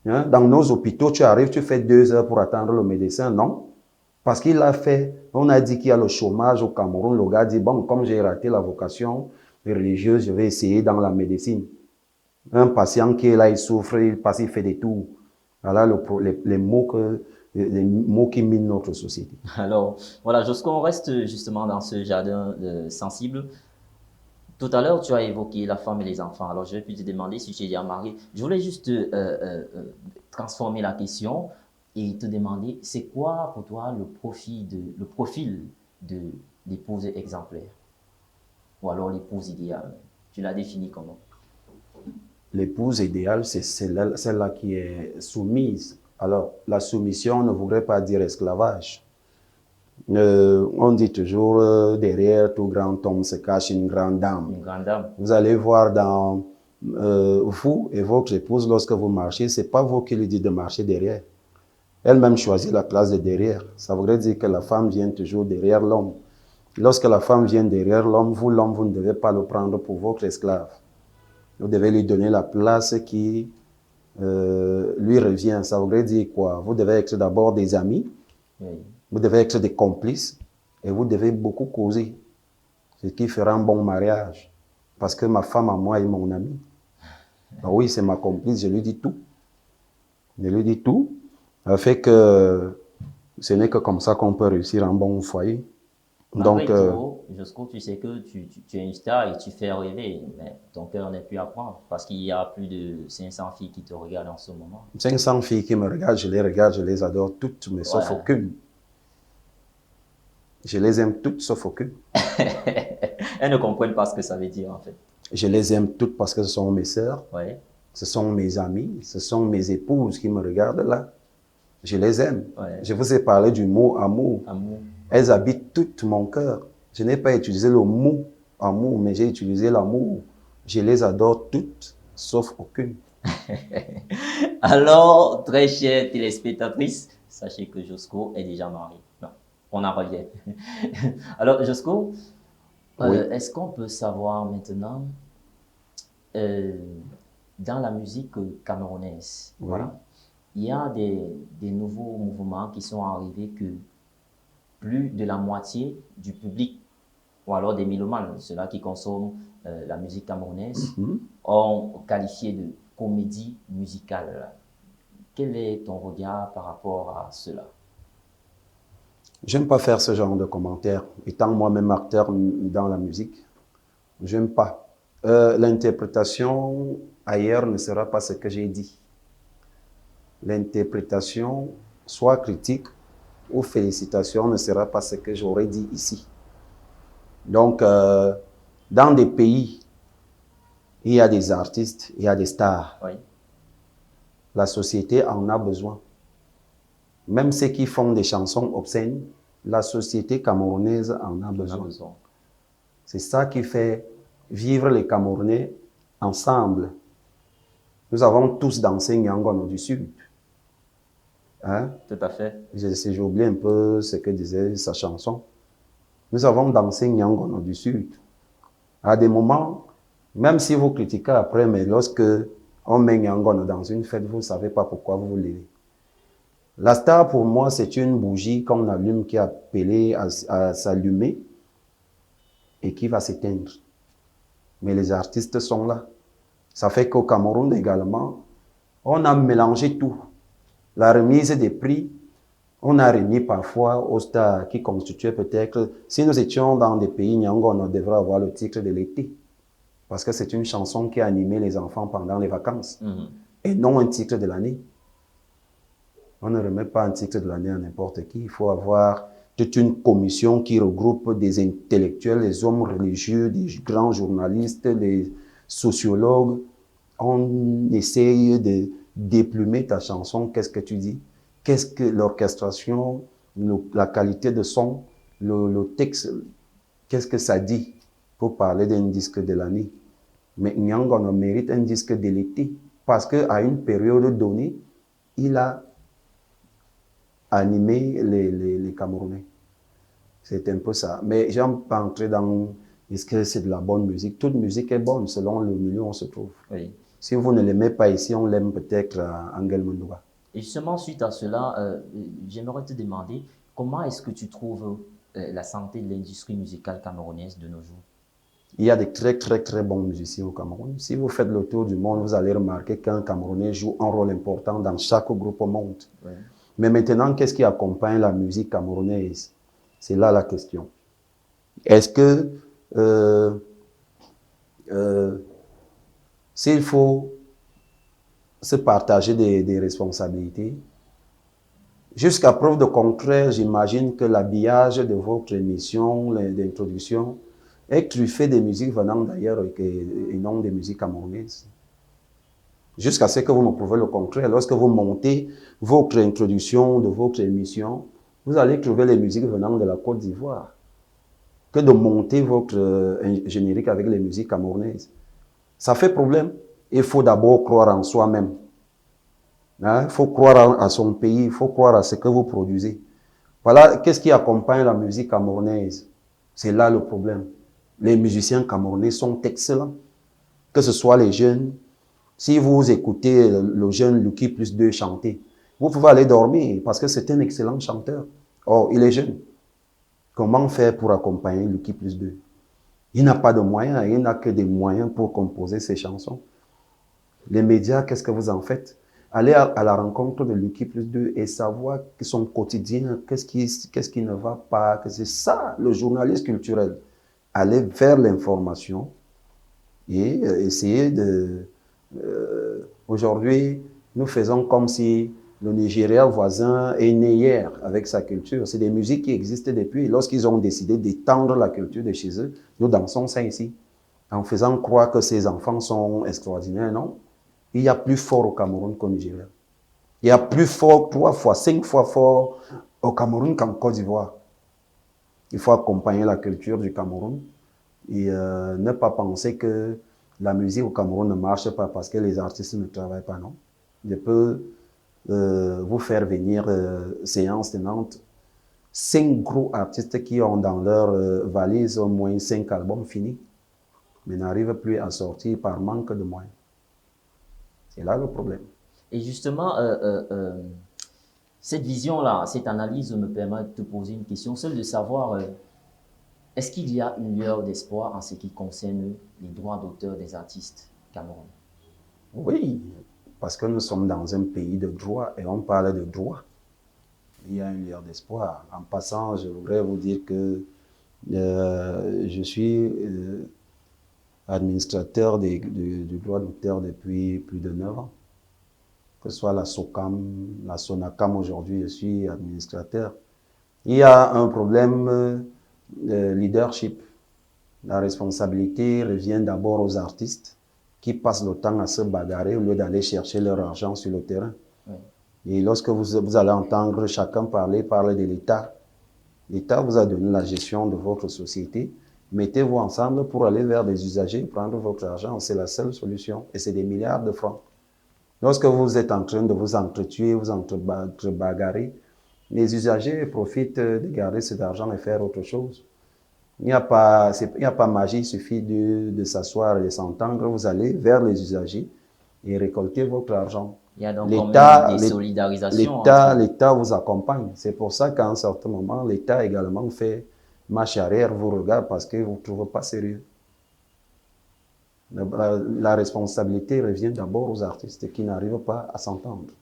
Hein? Dans nos hôpitaux, tu arrives, tu fais 2 heures pour attendre le médecin, non? Parce qu'il a fait, on a dit qu'il y a le chômage au Cameroun, le gars dit, bon, comme j'ai raté la vocation religieuse, je vais essayer dans la médecine. Un patient qui est là, il souffre, il fait des tours. Voilà les mots qui minent notre société. Alors, voilà, Josco, on reste justement dans ce jardin sensible. Tout à l'heure, tu as évoqué la femme et les enfants. Alors, je vais plus te demander si tu es déjà marié. Je voulais juste transformer la question et te demander, c'est quoi pour toi le profil de l'épouse exemplaire? Ou alors l'épouse idéale? Tu l'as défini comment? L'épouse idéale, c'est celle-là qui est soumise. Alors, la soumission ne voudrait pas dire esclavage. On dit toujours, derrière tout grand homme se cache une grande dame. Une grande dame. Vous allez voir dans vous et votre épouse, lorsque vous marchez, c'est pas vous qui lui dites de marcher derrière. Elle-même choisit la place de derrière. Ça voudrait dire que la femme vient toujours derrière l'homme. Lorsque la femme vient derrière l'homme, l'homme, vous ne devez pas le prendre pour votre esclave. Vous devez lui donner la place qui lui revient. Ça voudrait dire quoi? Vous devez être d'abord des amis, Oui. vous devez être des complices et vous devez beaucoup causer. Ce qui fera un bon mariage. Parce que ma femme à moi est mon amie. Ah oui, c'est ma complice, je lui dis tout. Je lui dis tout. Ça fait que ce n'est que comme ça qu'on peut réussir un bon foyer. Malgré Donc, tout, Josco, tu sais que tu es une star et tu fais rêver, mais ton cœur n'est plus à prendre parce qu'il y a plus de 500 filles qui te regardent en ce moment. 500 filles qui me regardent, je les adore toutes, mais sauf aucune. Je les aime toutes, sauf aucune. Elles ne comprennent pas ce que ça veut dire en fait. Je les aime toutes parce que ce sont mes sœurs, Ouais. ce sont mes amis, ce sont mes épouses qui me regardent là. Je les aime. Ouais. Je vous ai parlé du mot amour. Amour. elles habitent tout mon cœur. Je n'ai pas utilisé le mot amour, mais j'ai utilisé l'amour. Je les adore toutes, sauf aucune. Alors, très chère téléspectatrice, sachez que Josco est déjà marié. Non, on en revient. Alors, Josco, Oui. est-ce qu'on peut savoir maintenant, euh, dans la musique camerounaise, Oui. voilà, il y a des nouveaux mouvements qui sont arrivés que plus de la moitié du public, ou alors des mélomanes, ceux-là qui consomment la musique camerounaise, Mhm. ont qualifié de comédie musicale. Quel est ton regard par rapport à cela? J'aime pas faire ce genre de commentaires. Étant moi-même acteur dans la musique, j'aime pas. L'interprétation ailleurs ne sera pas ce que j'ai dit. L'interprétation, soit critique ou félicitation, ne sera pas ce que j'aurais dit ici. Donc, dans des pays, il y a des artistes, il y a des stars. Oui. La société en a besoin. Même ceux qui font des chansons obscènes, la société camerounaise en a On a besoin. besoin. C'est ça qui fait vivre les Camerounais ensemble. Nous avons tous dansé Nyangono du Sud. Hein? Tout à fait. J'ai oublié un peu ce que disait sa chanson. Nous avons dansé Nyangono du Sud. À des moments, même si vous critiquez après, mais lorsque on met Nyangono dans une fête, vous ne savez pas pourquoi vous voulez. La star, pour moi, c'est une bougie qu'on allume, qui est appelée à s'allumer et qui va s'éteindre. Mais les artistes sont là. Ça fait qu'au Cameroun également, on a mélangé tout. La remise des prix, on a remis parfois aux stars qui constituaient peut-être, si nous étions dans des pays Nyango, on devrait avoir le titre de l'été. Parce que c'est une chanson qui a animé les enfants pendant les vacances. Et non un titre de l'année. On ne remet pas un titre de l'année à n'importe qui. Il faut avoir toute une commission qui regroupe des intellectuels, des hommes religieux, des grands journalistes, des sociologues. On essaye de déplumer ta chanson. Qu'est-ce que tu dis? Qu'est-ce que l'orchestration, la qualité de son, le texte, qu'est-ce que ça dit pour parler d'un disque de l'année? Mais Nyangono mérite un disque de l'été parce qu'à une période donnée, il a animer les Camerounais. C'est un peu ça. Mais j'aime pas entrer dans est-ce que c'est de la bonne musique. Toute musique est bonne selon le milieu où on se trouve. Oui. Si vous ne l'aimez pas ici, on l'aime peut-être à Angelmondouba. Et justement, suite à cela, j'aimerais te demander comment est-ce que tu trouves la santé de l'industrie musicale camerounaise de nos jours? Il y a des très très très bons musiciens au Cameroun. Si vous faites le tour du monde, vous allez remarquer qu'un Camerounais joue un rôle important dans chaque groupe au monde. Oui. Mais maintenant, qu'est-ce qui accompagne la musique camerounaise? C'est là la question. Est-ce que s'il faut se partager des responsabilités, jusqu'à preuve de contraire, j'imagine que l'habillage de votre émission d'introduction est truffé des musiques venant d'ailleurs et non des musiques camerounaises. Jusqu'à ce que vous me prouvez le contraire. Lorsque vous montez votre introduction de votre émission, vous allez trouver les musiques venant de la Côte d'Ivoire. Que de monter votre générique avec les musiques camerounaises. Ça fait problème. Il faut d'abord croire en soi-même. Il faut croire à son pays, il faut croire à ce que vous produisez. Voilà, qu'est-ce qui accompagne la musique camerounaise? C'est là le problème. Les musiciens camerounais sont excellents. Que ce soit les jeunes. Si vous écoutez le jeune Lucky Plus 2 chanter, vous pouvez aller dormir parce que c'est un excellent chanteur. Or, il est jeune. Comment faire pour accompagner Lucky Plus 2? Il n'a pas de moyens, il n'a que des moyens pour composer ses chansons. Les médias, qu'est-ce que vous en faites? Allez à la rencontre de Lucky Plus 2 et savoir son quotidien, qu'est-ce qui ne va pas, que c'est ça le journaliste culturel. Allez vers l'information et essayer de... aujourd'hui, nous faisons comme si le Nigeria voisin est né hier avec sa culture. C'est des musiques qui existent depuis. Lorsqu'ils ont décidé d'étendre la culture de chez eux, nous dansons ça ici. En faisant croire que ces enfants sont extraordinaires, non. Il y a plus fort au Cameroun qu'au Nigeria. Il y a plus fort, 3 fois, 5 fois fort au Cameroun qu'en Côte d'Ivoire. Il faut accompagner la culture du Cameroun et ne pas penser que la musique au Cameroun ne marche pas parce que les artistes ne travaillent pas, non. Je peux vous faire venir séance tenante 5 gros artistes qui ont dans leur valise au moins 5 albums finis, mais n'arrivent plus à sortir par manque de moyens. C'est là le problème. Et justement, cette vision-là, cette analyse me permet de te poser une question, celle de savoir, est-ce qu'il y a une lueur d'espoir en ce qui concerne les droits d'auteur des artistes camerounais? Oui, parce que nous sommes dans un pays de droit et on parle de droit. Il y a une lueur d'espoir. En passant, je voudrais vous dire que je suis administrateur du droit d'auteur depuis plus de 9 ans. Que ce soit la SOCAM, la SONACAM, aujourd'hui, je suis administrateur. Il y a un problème de leadership. La responsabilité revient d'abord aux artistes qui passent le temps à se bagarrer au lieu d'aller chercher leur argent sur le terrain. Oui. Et lorsque vous allez entendre chacun parler de l'État, l'État vous a donné la gestion de votre société. Mettez-vous ensemble pour aller vers des usagers, prendre votre argent. C'est la seule solution. Et c'est des milliards de francs. Lorsque vous êtes en train de vous entretuer, vous entre-bagarrer, les usagers profitent de garder cet argent et faire autre chose. Il n'y a pas magie, il suffit de s'asseoir et de s'entendre. Vous allez vers les usagers et récolter votre argent. Il y a donc des solidarisations. L'État vous accompagne. C'est pour ça qu'à un certain moment, l'État également fait marche arrière, vous regarde parce que vous ne trouvez pas sérieux. La responsabilité revient d'abord aux artistes qui n'arrivent pas à s'entendre.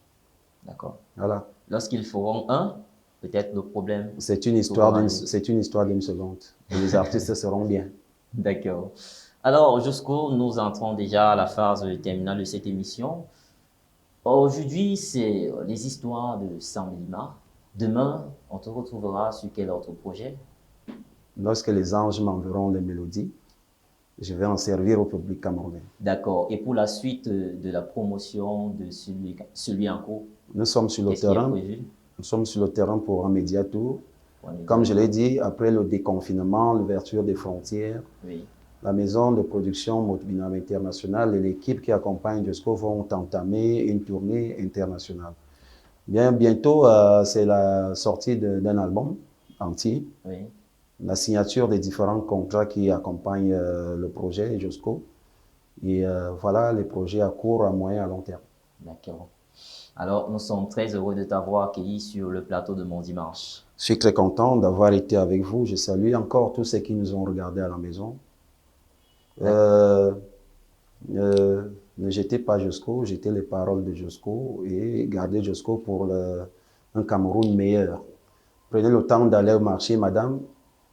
D'accord. Voilà. Lorsqu'ils feront peut-être le problème. C'est une histoire d'une seconde. Et les artistes seront bien. D'accord. Alors, jusqu'où nous entrons déjà à la phase terminale de cette émission. Aujourd'hui, c'est les histoires de Sam Lima. Demain, on te retrouvera sur quel autre projet? Lorsque les anges m'enverront les mélodies, je vais en servir au public camerounais. D'accord. Et pour la suite de la promotion de celui en cours, nous sommes sur le terrain. Nous sommes sur le terrain pour un médiatour. Comme je l'ai dit, après le déconfinement, l'ouverture des frontières, oui. La maison de production Motbinam International et l'équipe qui accompagne Jusco vont entamer une tournée internationale. Bientôt, c'est la sortie d'un album entier. Oui. La signature des différents contrats qui accompagnent le projet Jusco. Et voilà les projets à court, à moyen, à long terme. D'accord. Alors, nous sommes très heureux de t'avoir accueilli sur le plateau de Mon Dimanche. Je suis très content d'avoir été avec vous. Je salue encore tous ceux qui nous ont regardés à la maison. Ne jetez pas Jusco, jetez les paroles de Jusco et gardez Jusco pour un Cameroun meilleur. Prenez le temps d'aller au marché, madame.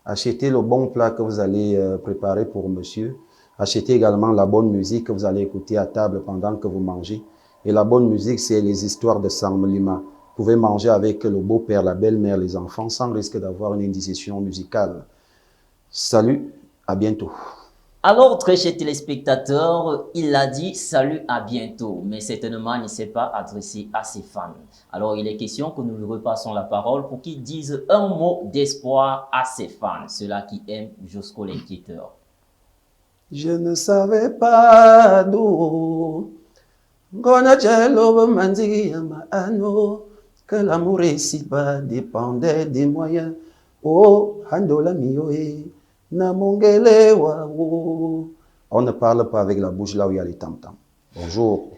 Achetez le bon plat que vous allez préparer pour monsieur. Achetez également la bonne musique que vous allez écouter à table pendant que vous mangez. Et la bonne musique, c'est les histoires de Sam Lima. Vous pouvez manger avec le beau-père, la belle-mère, les enfants, sans risque d'avoir une indiscipline musicale. Salut, à bientôt. Alors, très chers téléspectateurs, il a dit salut, à bientôt, mais certainement il ne s'est pas adressé à ses fans. Alors, il est question que nous lui repassons la parole pour qu'il dise un mot d'espoir à ses fans, ceux-là qui aiment Jusco l'inquiéteur. Je ne savais pas d'où que l'amour ici-bas dépendait des moyens. Oh, Handola Mioé. On ne parle pas avec la bouche là où il y a les tam-tams. Bonjour.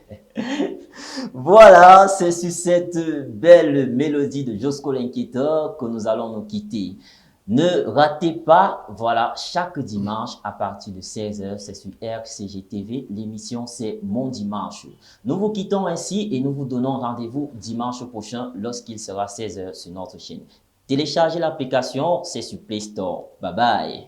Voilà, c'est sur cette belle mélodie de Jusco l'inquiéteur que nous allons nous quitter. Ne ratez pas, voilà, chaque dimanche à partir de 16h, c'est sur RCG TV. L'émission, c'est Mon Dimanche. Nous vous quittons ainsi et nous vous donnons rendez-vous dimanche prochain lorsqu'il sera 16h sur notre chaîne. Téléchargez l'application, c'est sur Play Store. Bye bye.